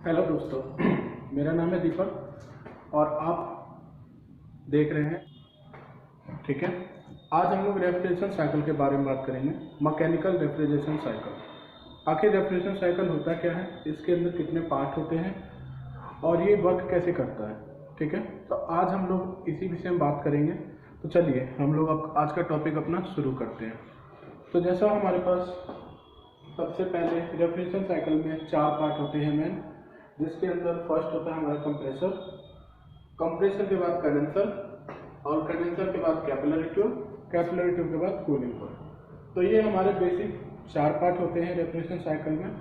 Hello दोस्तों, मेरा नाम है दीपक और आप देख रहे हैं। ठीक है, आज हम लोग रेफ्रिजरेशन साइकिल के बारे में बात करेंगे। Mechanical refrigeration cycle. आखिर रेफ्रिजरेशन साइकिल होता क्या है, इसके अंदर कितने पार्ट होते हैं और ये वर्क कैसे करता है। ठीक है, तो आज हम लोग इसी विषय में बात करेंगे। तो चलिए हम लोग अब आज का टॉपिक अपना शुरू करते हैं। तो जैसा हमारे पास सबसे पहले रेफ्रिजरेशन साइकिल में 4 पार्ट होते हैं मेन, जिसके अंदर फर्स्ट होता है हमारा कंप्रेसर, कंप्रेसर के बाद कंडेंसर और कंडेंसर के बाद कैपिलरी ट्यूब, कैपिलरी ट्यूब के बाद कूलिंग कॉइल। तो ये हमारे बेसिक 4 पार्ट होते हैं रेफ्रिजरेशन साइकिल में।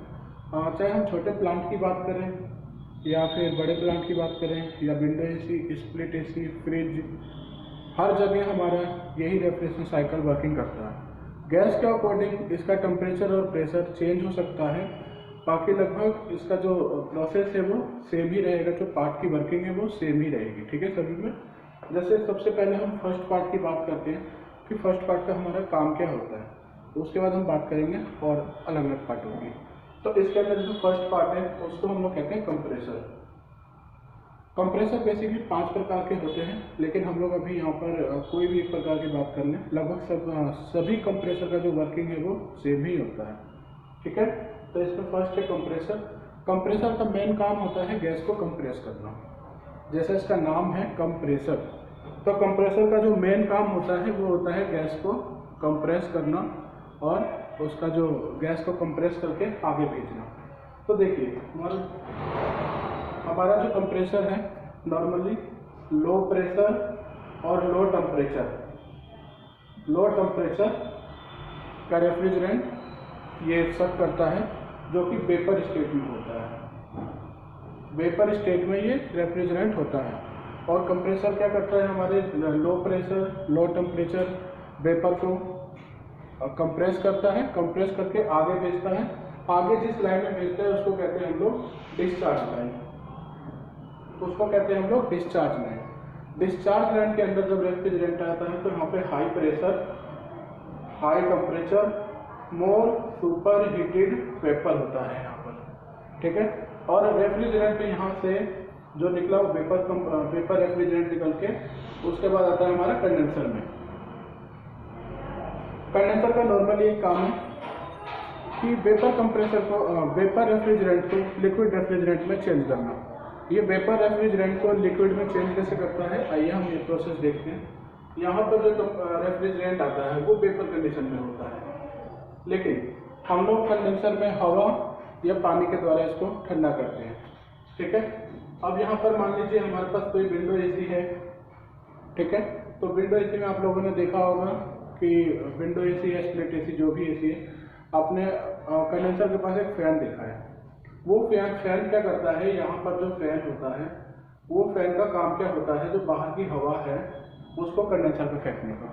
चाहे हम छोटे प्लांट की बात करें या फिर बड़े प्लांट की बात करें या window AC, split AC, fridge, हर जगह हमारा यही रेफ्रिजरेशन साइकिल वर्किंग करता है। गैस के अकॉर्डिंग इसका टेम्परेचर और प्रेशर चेंज हो सकता है, बाकी लगभग इसका जो प्रोसेस है वो सेम ही रहेगा, जो पार्ट की वर्किंग है वो सेम ही रहेगी। ठीक है सभी में। जैसे सबसे पहले हम फर्स्ट पार्ट की बात करते हैं कि फर्स्ट पार्ट का हमारा काम क्या होता है, तो उसके बाद हम बात करेंगे और अलग अलग पार्ट होंगे। तो इसके अंदर जो फर्स्ट पार्ट है उसको हम लोग कहते हैं कंप्रेसर। कंप्रेसर बेसिकली 5 प्रकार के होते हैं, लेकिन हम लोग अभी यहाँ पर कोई भी एक प्रकार की बात कर लें। लगभग सभी कंप्रेसर का जो वर्किंग है वो सेम ही होता है। ठीक है, तो इसमें फर्स्ट है कंप्रेसर। कंप्रेसर का मेन काम होता है गैस को कंप्रेस करना, जैसा इसका नाम है कंप्रेसर। तो कंप्रेसर का जो मेन काम होता है वो होता है गैस को कंप्रेस करना और उसका जो गैस को कंप्रेस करके आगे भेजना। तो देखिए हमारा जो कंप्रेसर है नॉर्मली लो प्रेशर और लो टेम्परेचर का रेफ्रिजरेंट ये सब करता है, जो कि वेपर स्टेट में होता है। वेपर स्टेट में ये रेफ्रिजरेंट होता है। और कंप्रेसर क्या करता है, हमारे low pressure low temperature vapour को कंप्रेस करता है, कंप्रेस करके आगे भेजता है। आगे जिस लाइन में भेजता है उसको कहते हैं हम लोग डिस्चार्ज लाइन। उसको कहते हैं हम लोग डिस्चार्ज लाइन। डिस्चार्ज लाइन के अंदर जब रेफ्रिजरेंट आता है तो यहाँ पे हाई प्रेशर, हाई टेम्परेचर, मोर सुपर हीटेड वेपर होता है यहाँ पर। ठीक है, और रेफ्रिजरेंट यहाँ से जो निकला वो वेपर रेफ्रिजरेंट निकल के उसके बाद आता है हमारा कंडेंसर में। कंडेंसर का नॉर्मली एक काम है कि वेपर कंप्रेसर को वेपर रेफ्रिजरेंट को लिक्विड रेफ्रिजरेंट में चेंज करना। ये वेपर रेफ्रिजरेंट को लिक्विड में चेंज कैसे करता है, आइए हम ये प्रोसेस देखते हैं। यहाँ पर जो रेफ्रिजरेंट आता है वो वेपर कंडीशन में होता है, लेकिन हम लोग कंडेंसर में हवा या पानी के द्वारा इसको ठंडा करते हैं। ठीक है, अब यहाँ पर मान लीजिए हमारे पास कोई विंडो एसी है। ठीक है, तो विंडो एसी में आप लोगों ने देखा होगा कि विंडो एसी या स्प्लिट एसी जो भी एसी है, आपने कंडेंसर के पास एक फैन देखा है। वो फैन क्या करता है, यहाँ पर जो फैन होता है वो फैन का काम क्या होता है, जो बाहर की हवा है उसको कंडेंसर पे फेंकने का,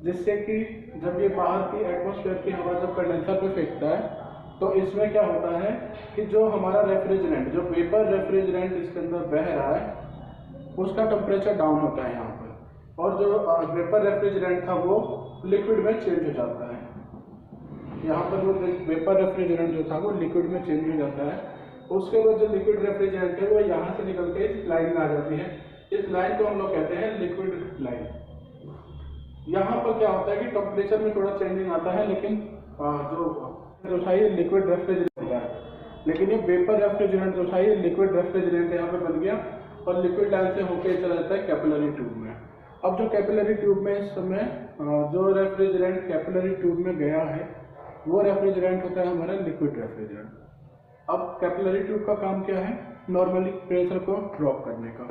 जिससे कि जब ये बाहर की एटमॉस्फेयर की हवा जब कंडेंसर पे फेंकता है तो इसमें क्या होता है कि जो हमारा रेफ्रिजरेंट, जो वेपर रेफ्रिजरेंट इसके अंदर बह रहा है उसका टेम्परेचर डाउन होता है यहाँ पर, और जो वेपर रेफ्रिजरेंट था वो लिक्विड में चेंज हो जाता है। यहाँ पर वो वेपर रेफ्रिजरेंट जो था वो लिक्विड में चेंज हो जाता है। उसके बाद जो लिक्विड रेफ्रिजरेंट है वो यहाँ से निकल के इस लाइन में आ जाती है। इस लाइन को हम लोग कहते हैं लिक्विड लाइन। यहाँ पर क्या होता है कि टेम्परेचर में थोड़ा चेंजिंग आता है, लेकिन जो था ये लिक्विड रेफ्रिजरेंट होता है, लेकिन ये वेपर रेफ्रिजरेंट जो था ये लिक्विड रेफ्रिजरेंट यहाँ पे बन गया और लिक्विड लाइन से होकर चला जाता है कैपिलरी ट्यूब में। अब जो कैपिलरी ट्यूब में इस समय जो रेफ्रिजरेंट कैपिलरी ट्यूब में गया है वो रेफ्रिजरेंट होता है हमारा लिक्विड रेफ्रिजरेंट। अब कैपिलरी ट्यूब का काम क्या है, नॉर्मली प्रेशर को ड्रॉप करने का।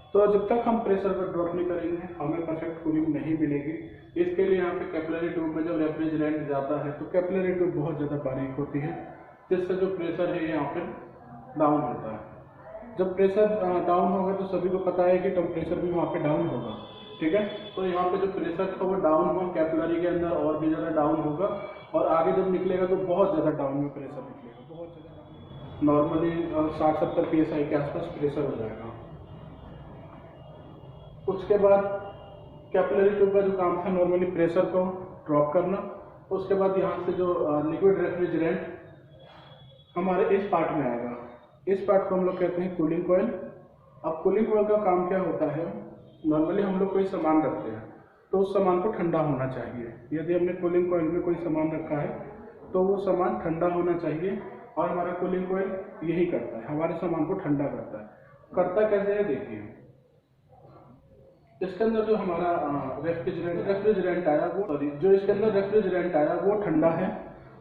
तो जब तक हम प्रेशर को ड्रॉप नहीं करेंगे हमें परफेक्ट कूलिंग नहीं मिलेगी। इसके लिए यहाँ पे कैपिलरी ट्यूब में जब रेफ्रिजरेंट जाता है तो कैपिलरी ट्यूब बहुत ज़्यादा बारीक होती है, जिससे जो प्रेशर है यहाँ पे डाउन होता है। जब प्रेशर डाउन होगा तो सभी को पता है कि टेम्परेचर भी वहाँ पे डाउन होगा। ठीक है, तो यहाँ पे जो प्रेशर था वो डाउन हुआ, कैपिलरी के अंदर और भी ज़्यादा डाउन होगा, और आगे जब निकलेगा तो बहुत ज़्यादा डाउन में प्रेशर निकलेगा, बहुत ज़्यादा। नॉर्मली 60-70 PSI के आसपास प्रेशर हो जाएगा। उसके बाद कैपिलरी ट्यूब का जो काम था नॉर्मली प्रेशर को ड्रॉप करना। उसके बाद यहाँ से जो लिक्विड रेफ्रिजरेंट हमारे इस पार्ट में आएगा, इस पार्ट को हम लोग कहते हैं कूलिंग कॉइल। अब कूलिंग कॉइल का काम क्या होता है, नॉर्मली हम लोग कोई सामान रखते हैं तो उस सामान को ठंडा होना चाहिए। यदि हमने कूलिंग कॉइल में कोई सामान रखा है तो वो सामान ठंडा होना चाहिए, और हमारा कूलिंग कॉइल यही करता है, हमारे सामान को ठंडा करता है। करता कैसे है देखिए, इसके अंदर जो हमारा रेफ्रिजरेंट आया वो जो इसके अंदर रेफ्रिजरेंट आया वो ठंडा है,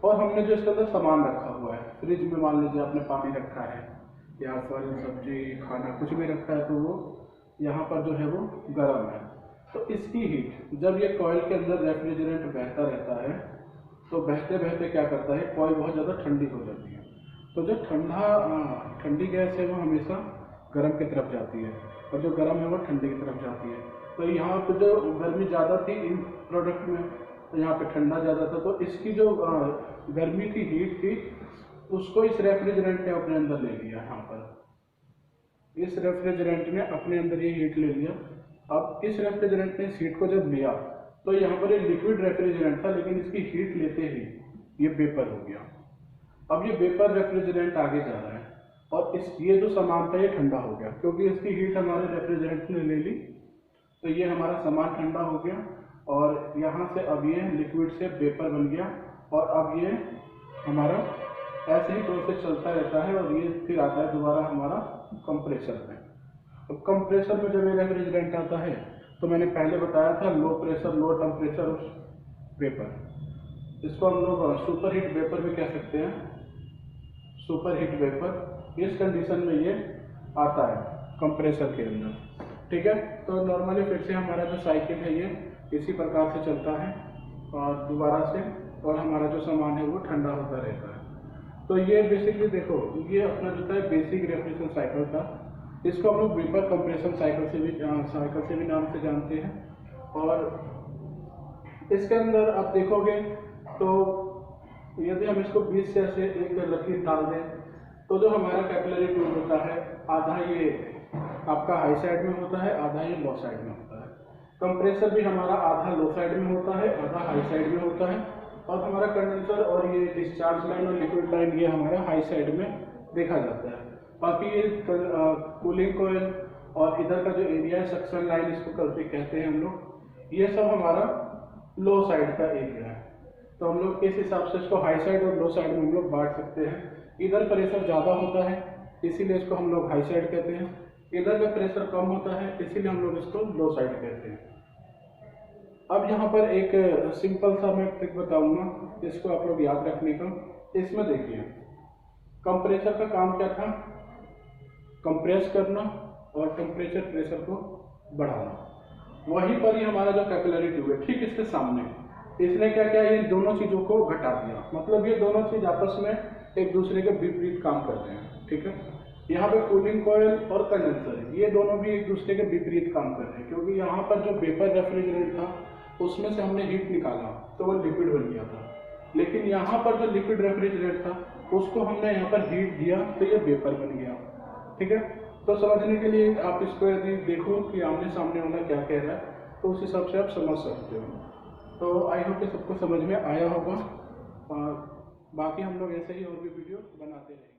और हमने जो इसके अंदर सामान रखा हुआ है, फ्रिज में मान लीजिए आपने पानी रखा है या फल सब्जी खाना कुछ भी रखा है, तो वो यहाँ पर जो है वो गर्म है। तो इसकी हीट जब ये कॉइल के अंदर रेफ्रिजरेंट बहता रहता है तो बहते बहते क्या करता है, कॉइल बहुत ज़्यादा ठंडी हो जाती है। तो जो ठंडी गैस है वो हमेशा गर्म की तरफ जाती है, और जो गर्म है वो ठंडी की तरफ जाती है। तो यहाँ पे जो गर्मी ज़्यादा थी इन प्रोडक्ट में, तो यहाँ पे ठंडा ज़्यादा था, तो इसकी जो गर्मी थी, हीट थी, उसको इस रेफ्रिजरेंट ने अपने अंदर ले लिया। यहाँ पर इस रेफ्रिजरेंट ने अपने अंदर ये हीट ले लिया। अब इस रेफ्रिजरेंट ने इस हीट को जब लिया तो यहाँ पर ये लिक्विड रेफ्रिजरेंट था, लेकिन इसकी हीट लेते ही ये वेपर हो गया। अब ये वेपर रेफ्रिजरेंट आगे जा रहा है, और ये जो सामान था ये ठंडा हो गया, क्योंकि इसकी हीट हमारे रेफ्रिजरेंट ने ले ली। तो ये हमारा सामान ठंडा हो गया, और यहाँ से अब ये लिक्विड से वेपर बन गया, और अब ये हमारा ऐसे ही प्रोसेस चलता रहता है, और ये फिर आता है दोबारा हमारा कंप्रेसर में। अब कंप्रेसर में जब ये रेफ्रिजरेंट आता है तो मैंने पहले बताया था low pressure low temperature vapour, इसको हम लोग सुपर हीट वेपर भी कह सकते हैं। सुपर हीट वेपर इस कंडीशन में ये आता है कंप्रेसर के अंदर, ठीक है। तो नॉर्मली फिर से हमारा जो साइकिल है ये इसी प्रकार से चलता है, और दोबारा से, और हमारा जो सामान है वो ठंडा होता रहता है। तो ये बेसिकली देखो, ये अपना जो था बेसिक रेफ्रिजरेशन साइकिल था। इसको हम लोग वेपर कंप्रेशन साइकिल से भी नाम से जानते हैं। और इसके अंदर आप देखोगे तो यदि हम इसको बीच से ऐसे एक लकीर डाल दें तो जो हमारा कैपिलरी ट्यूब होता है, आधा ये आपका हाई साइड में होता है, आधा ये लो साइड में होता है। कंप्रेसर भी हमारा आधा लो साइड में होता है, आधा हाई साइड में होता है, और हमारा कंडेंसर और ये डिस्चार्ज लाइन और लिक्विड लाइन ये हमारा हाई साइड में देखा जाता है। बाकी ये कूलिंग कॉइल और इधर का जो एरिया है सक्शन लाइन इसको कहते हैं हम लोग, ये सब हमारा लो साइड का एरिया है। तो हम लोग इस हिसाब से इसको हाई साइड और लो साइड में हम लोग बांट सकते हैं। इधर प्रेशर ज़्यादा होता है इसीलिए इसको हम लोग हाई साइड कहते हैं, इधर का प्रेशर कम होता है इसीलिए हम लोग इसको लो साइड कहते हैं। अब यहाँ पर एक सिंपल सा मैं ट्रिक बताऊंगा, इसको आप लोग याद रखने का। इसमें देखिए कंप्रेसर का काम क्या था, कंप्रेस करना और टेम्परेचर प्रेशर को बढ़ाना। वहीं पर ही हमारा जो कैपिलरी ट्यूब है ठीक इसके सामने, इसने क्या किया, ये दोनों चीज़ों को घटा दिया। मतलब ये दोनों चीज़ आपस में एक दूसरे के विपरीत काम करते हैं, ठीक है। यहाँ पे कूलिंग कॉइल और कंडेंसर ये दोनों भी एक दूसरे के विपरीत काम कर रहे हैं, क्योंकि यहाँ पर जो वेपर रेफ्रिजरेंट था उसमें से हमने हीट निकाला तो वो लिक्विड बन गया था, लेकिन यहाँ पर जो लिक्विड रेफ्रिजरेंट था उसको हमने यहाँ पर हीट दिया तो ये वेपर बन गया, ठीक है। तो समझने के लिए आप इसको यदि देखो कि आमने सामने वाला क्या कह रहा है तो उस हिसाब से आप समझ सकते हो। तो आई होप कि सबको समझ में आया होगा, और बाकी हम लोग ऐसे ही और भी वीडियो बनाते रहेंगे।